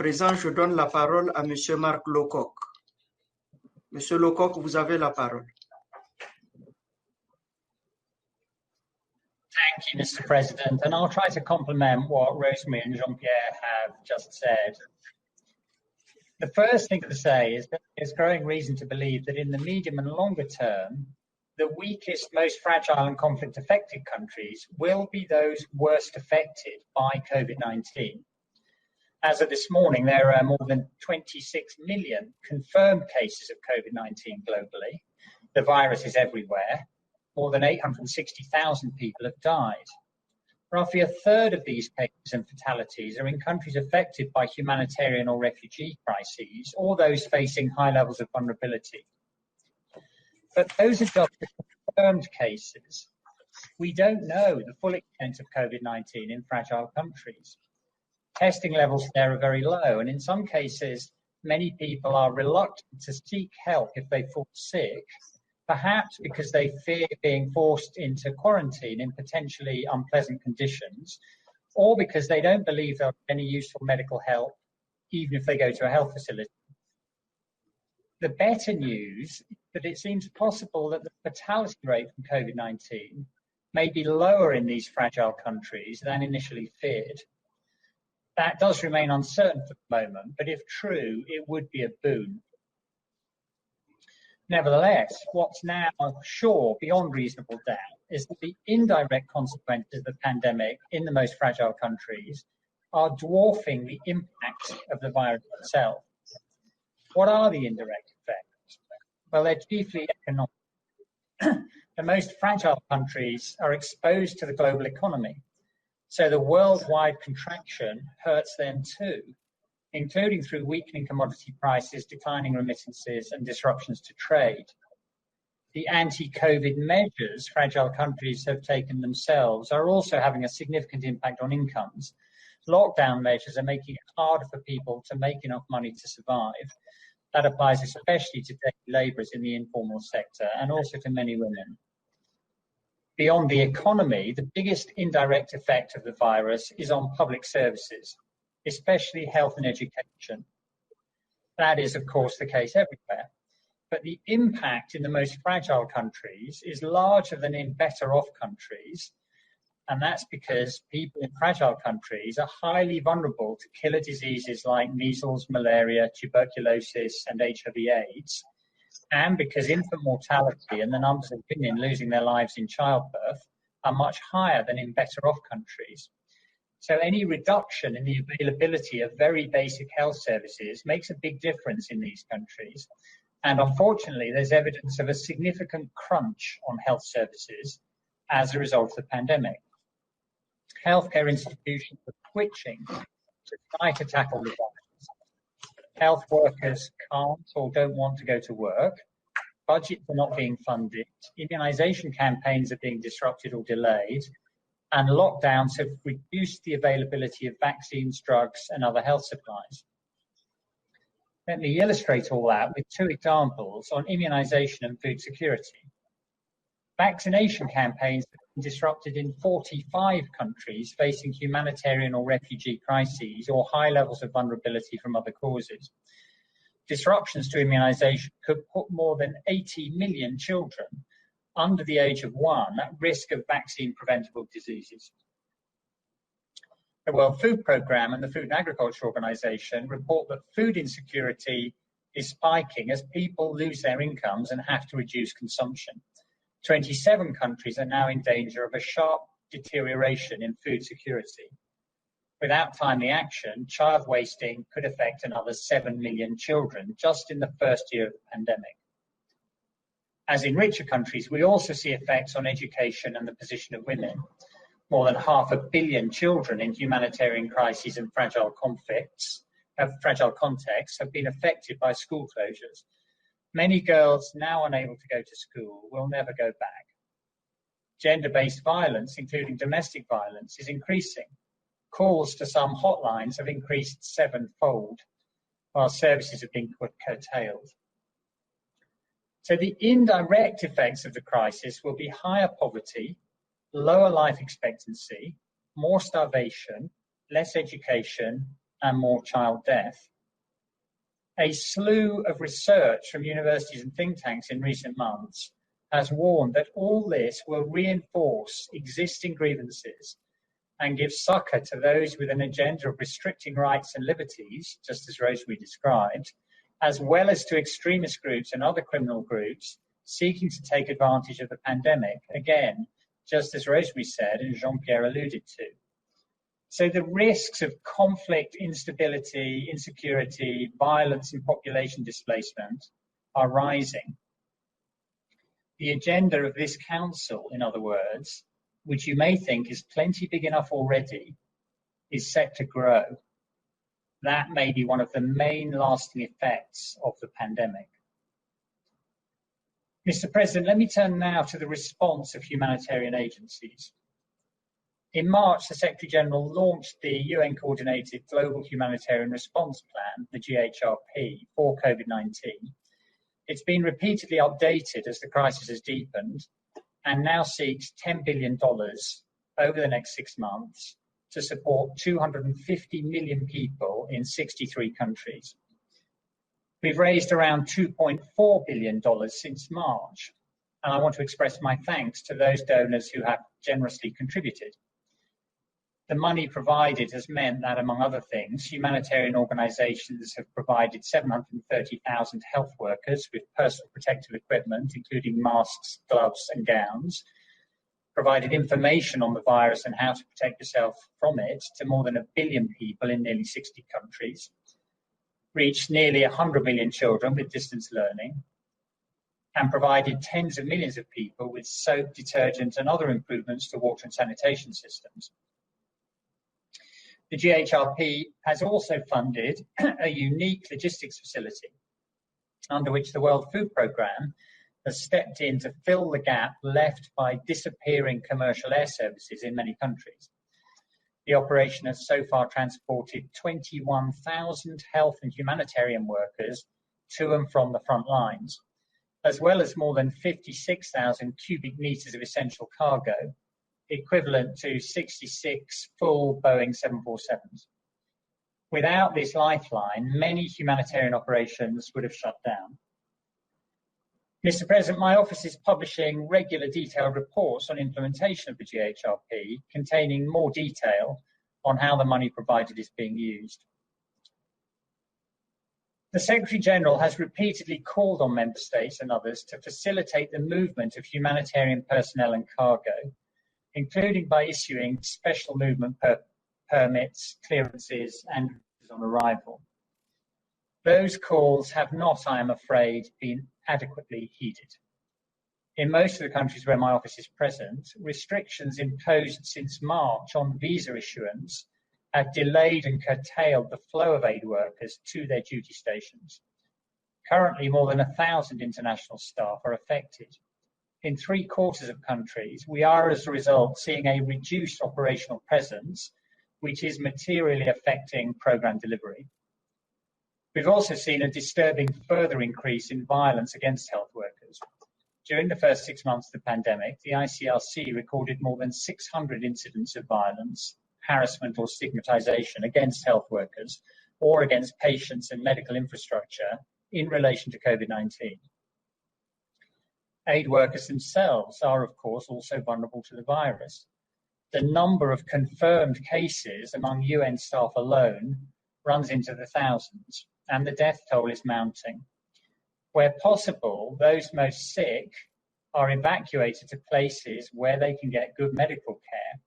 présent, je donne la parole à Monsieur Marc Lowcock. Monsieur Lowcock, vous avez la parole. Thank you, Mr. President, and I'll try to complement what Rosemary and Jean-Pierre have just said. The first thing to say is that there's growing reason to believe that in the medium and longer term, the weakest, most fragile and conflict-affected countries will be those worst affected by COVID-19. As of this morning, there are more than 26 million confirmed cases of COVID-19 globally. The virus is everywhere. More than 860,000 people have died. Roughly a third of these cases and fatalities are in countries affected by humanitarian or refugee crises, or those facing high levels of vulnerability. But those are just the confirmed cases. We don't know the full extent of COVID-19 in fragile countries. Testing levels there are very low, and in some cases, many people are reluctant to seek help if they fall sick, perhaps because they fear being forced into quarantine in potentially unpleasant conditions, or because they don't believe they'll get any useful medical help, even if they go to a health facility. The better news is that it seems possible that the fatality rate from COVID-19 may be lower in these fragile countries than initially feared. That does remain uncertain for the moment, but if true, it would be a boon. Nevertheless, what's now sure beyond reasonable doubt is that the indirect consequences of the pandemic in the most fragile countries are dwarfing the impact of the virus itself. What are the indirect effects? Well, they're chiefly economic. The most fragile countries are exposed to the global economy, so the worldwide contraction hurts them too, including through weakening commodity prices, declining remittances, and disruptions to trade. The anti-COVID measures fragile countries have taken themselves are also having a significant impact on incomes. Lockdown measures are making it harder for people to make enough money to survive. That applies especially to daily labourers in the informal sector and also to many women. Beyond the economy, the biggest indirect effect of the virus is on public services, especially health and education. That is, of course, the case everywhere. But the impact in the most fragile countries is larger than in better off countries. And that's because people in fragile countries are highly vulnerable to killer diseases like measles, malaria, tuberculosis, and HIV/AIDS. And because infant mortality and the numbers of women losing their lives in childbirth are much higher than in better off countries. So any reduction in the availability of very basic health services makes a big difference in these countries. And unfortunately, there's evidence of a significant crunch on health services as a result of the pandemic. Healthcare institutions are switching to try to tackle the virus. Health workers can't or don't want to go to work. Budgets are not being funded. Immunization campaigns are being disrupted or delayed. And lockdowns have reduced the availability of vaccines, drugs, and other health supplies. Let me illustrate all that with two examples on immunization and food security. Vaccination campaigns have been disrupted in 45 countries facing humanitarian or refugee crises or high levels of vulnerability from other causes. Disruptions to immunization could put more than 80 million children under the age of 1 at risk of vaccine-preventable diseases. The World Food Programme and the Food and Agriculture Organization report that food insecurity is spiking as people lose their incomes and have to reduce consumption. 27 countries are now in danger of a sharp deterioration in food security. Without timely action, child wasting could affect another 7 million children just in the first year of the pandemic. As in richer countries, we also see effects on education and the position of women. More than 500 million children in humanitarian crises and fragile contexts have been affected by school closures. Many girls now unable to go to school will never go back. Gender-based violence, including domestic violence, is increasing. Calls to some hotlines have increased 7-fold, while services have been curtailed. So the indirect effects of the crisis will be higher poverty, lower life expectancy, more starvation, less education, and more child death. A slew of research from universities and think tanks in recent months has warned that all this will reinforce existing grievances and give succor to those with an agenda of restricting rights and liberties, just as Rosemary described, as well as to extremist groups and other criminal groups seeking to take advantage of the pandemic, again, just as Rosemary said and Jean-Pierre alluded to. So the risks of conflict, instability, insecurity, violence and population displacement are rising. The agenda of this council, in other words, which you may think is plenty big enough already, is set to grow. That may be one of the main lasting effects of the pandemic. Mr. President, let me turn now to the response of humanitarian agencies. In March, the Secretary-General launched the UN-coordinated Global Humanitarian Response Plan, the GHRP, for COVID-19. It's been repeatedly updated as the crisis has deepened and now seeks $10 billion over the next 6 months to support 250 million people in 63 countries. We've raised around $2.4 billion since March, and I want to express my thanks to those donors who have generously contributed. The money provided has meant that, among other things, humanitarian organisations have provided 730,000 health workers with personal protective equipment, including masks, gloves and gowns, provided information on the virus and how to protect yourself from it to more than 1 billion people in nearly 60 countries, reached nearly 100 million children with distance learning, and provided tens of millions of people with soap, detergent and other improvements to water and sanitation systems. The GHRP has also funded a unique logistics facility under which the World Food Programme has stepped in to fill the gap left by disappearing commercial air services in many countries. The operation has so far transported 21,000 health and humanitarian workers to and from the front lines, as well as more than 56,000 cubic metres of essential cargo, equivalent to 66 full Boeing 747s. Without this lifeline, many humanitarian operations would have shut down. Mr. President, my office is publishing regular detailed reports on implementation of the GHRP, containing more detail on how the money provided is being used. The Secretary-General has repeatedly called on Member States and others to facilitate the movement of humanitarian personnel and cargo, including by issuing special movement permits, clearances and on arrival. Those calls have not, I am afraid, been adequately heeded. In most of the countries where my office is present, restrictions imposed since March on visa issuance have delayed and curtailed the flow of aid workers to their duty stations. Currently, more than 1,000 international staff are affected. In 3/4 of countries, we are, as a result, seeing a reduced operational presence, which is materially affecting programme delivery. We've also seen a disturbing further increase in violence against health workers. During the first 6 months of the pandemic, the ICRC recorded more than 600 incidents of violence, harassment or stigmatisation against health workers or against patients and medical infrastructure in relation to COVID-19. Aid workers themselves are, of course, also vulnerable to the virus. The number of confirmed cases among UN staff alone runs into the thousands, and the death toll is mounting. Where possible, those most sick are evacuated to places where they can get good medical care,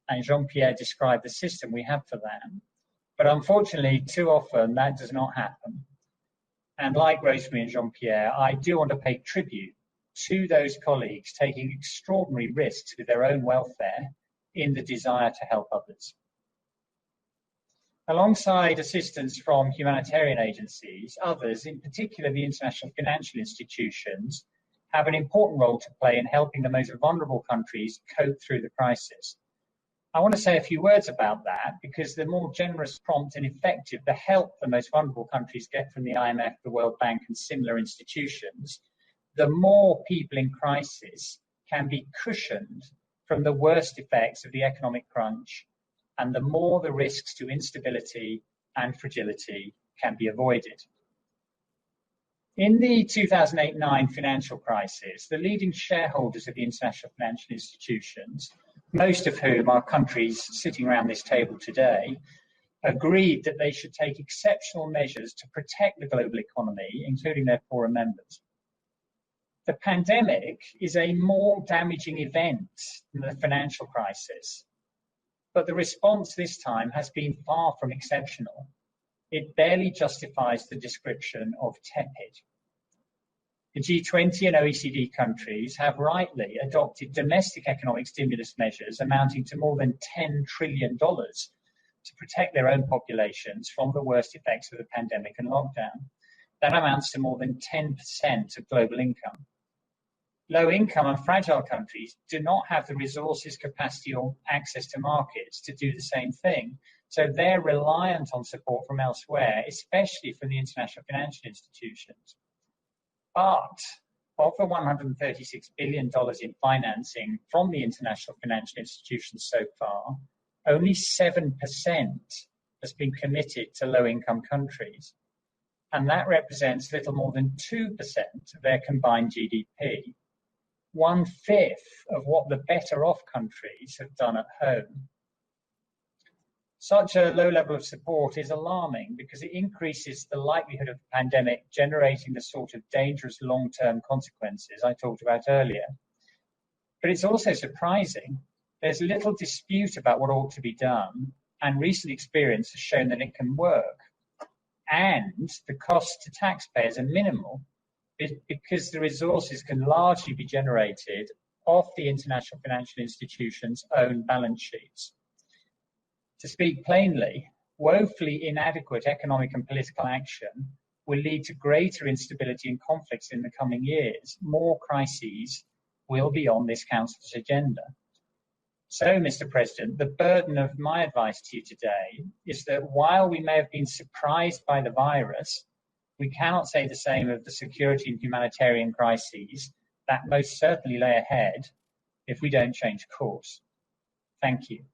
and Jean-Pierre described the system we have for that. But unfortunately, too often that does not happen. And like Rosemary and Jean-Pierre, I do want to pay tribute to those colleagues taking extraordinary risks with their own welfare in the desire to help others. Alongside assistance from humanitarian agencies, others, in particular the international financial institutions, have an important role to play in helping the most vulnerable countries cope through the crisis. I want to say a few words about that because the more generous, prompt and effective the help the most vulnerable countries get from the IMF, the World Bank and similar institutions, the more people in crisis can be cushioned from the worst effects of the economic crunch, and the more the risks to instability and fragility can be avoided. In the 2008-9 financial crisis, the leading shareholders of the international financial institutions, most of whom are countries sitting around this table today, agreed that they should take exceptional measures to protect the global economy, including their poorer members. The pandemic is a more damaging event than the financial crisis, but the response this time has been far from exceptional. It barely justifies the description of tepid. The G20 and OECD countries have rightly adopted domestic economic stimulus measures amounting to more than $10 trillion to protect their own populations from the worst effects of the pandemic and lockdown. That amounts to more than 10% of global income. Low-income and fragile countries do not have the resources, capacity, or access to markets to do the same thing. So they're reliant on support from elsewhere, especially from the international financial institutions. But of the $136 billion in financing from the international financial institutions so far, only 7% has been committed to low-income countries. And that represents little more than 2% of their combined GDP. 1/5 of what the better-off countries have done at home. Such a low level of support is alarming because it increases the likelihood of the pandemic generating the sort of dangerous long-term consequences I talked about earlier. But it's also surprising. There's little dispute about what ought to be done, and recent experience has shown that it can work. And the costs to taxpayers are minimal because the resources can largely be generated off the international financial institutions' own balance sheets. To speak plainly, woefully inadequate economic and political action will lead to greater instability and conflicts in the coming years. More crises will be on this Council's agenda. So, Mr. President, the burden of my advice to you today is that while we may have been surprised by the virus, we cannot say the same of the security and humanitarian crises that most certainly lay ahead if we don't change course. Thank you.